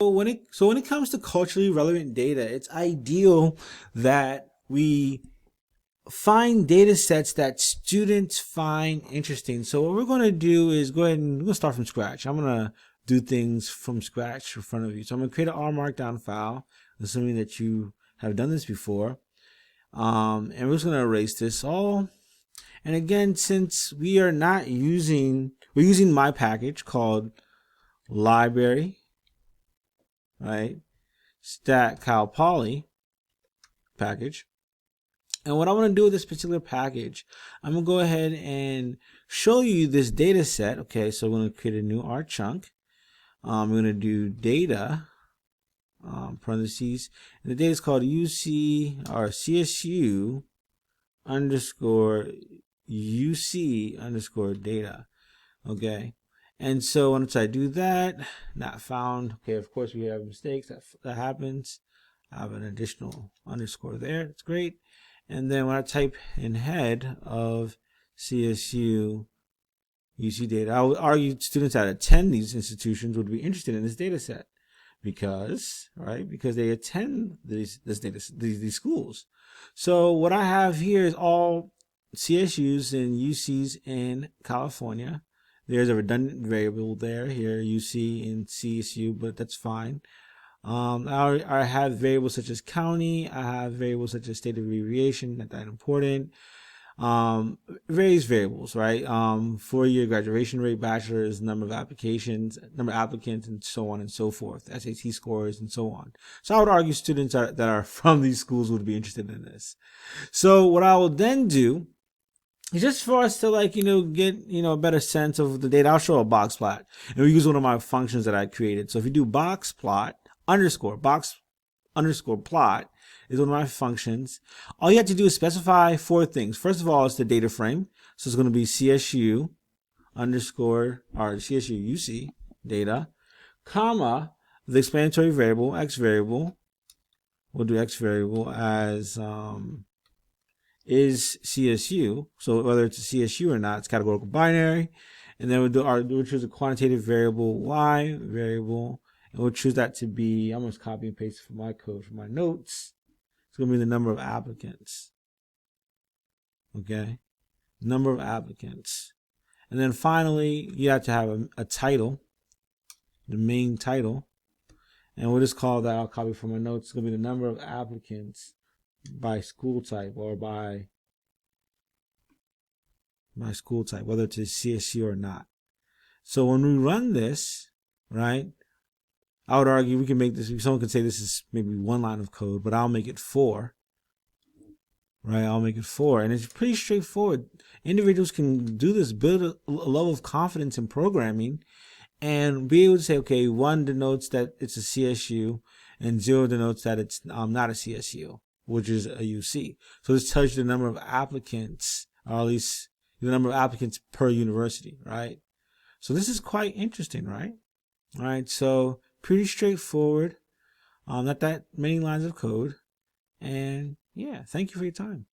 When it comes to culturally relevant data, it's ideal that we find data sets that students find interesting. So what we're going to do is go ahead and we're going to start from scratch. I'm going to do things from scratch in front of you. So I'm going to create an R Markdown file, assuming that you have done this before. And we're just going to erase this all. And again, since we are not using, we're using my package called library, right? Stat Cal Poly package. And what I want to do with this particular package, I'm going to go ahead and show you this data set. Okay, so I'm going to create a new R chunk. I'm going to do data, parentheses, and the data is called UC or CSU underscore UC underscore data. Okay, and so once I do that, not found. Okay, of course we have mistakes. That happens. I have an additional underscore there. That's great. And then when I type in head of CSU UC data, I would argue students that attend these institutions would be interested in this data set because they attend these schools. So what I have here is all CSUs and UCs in California. There's a redundant variable there here, UC and CSU, but that's fine. I have variables such as county. I have variables such as state of abbreviation, not that important. Various variables, right? 4-year graduation rate, bachelor's, number of applications, number of applicants, and so on and so forth, SAT scores, and so on. So I would argue students that are from these schools would be interested in this. So what I will then do is just for us to get, a better sense of the data, I'll show a box plot. And we use one of my functions that I created. So if you do box plot, box underscore plot is one of my functions. All you have to do is specify 4 things. First of all, it's the data frame. So it's going to be CSU underscore or CSU UC data, comma, the explanatory variable, X variable. We'll do X variable as is CSU. So whether it's a CSU or not, it's categorical binary. And then we'll choose a quantitative variable, Y variable. And we'll choose that to be, I'm going to copy and paste it from my code, from my notes. It's going to be the number of applicants. Okay. Number of applicants. And then finally, you have to have a title, the main title. And we'll just call that, I'll copy from my notes. It's going to be the number of applicants by school type or by school type, whether it's a CSU or not. So when we run this, right, I would argue we can make this, someone could say this is maybe 1 line of code, but I'll make it 4. Right, I'll make it 4. And it's pretty straightforward. Individuals can do this, build a level of confidence in programming, and be able to say, okay, 1 denotes that it's a CSU, and 0 denotes that it's not a CSU, which is a UC. So this tells you the number of applicants, or at least the number of applicants per university, right? So this is quite interesting, right? All right, so pretty straightforward. Not that many lines of code. And yeah, thank you for your time.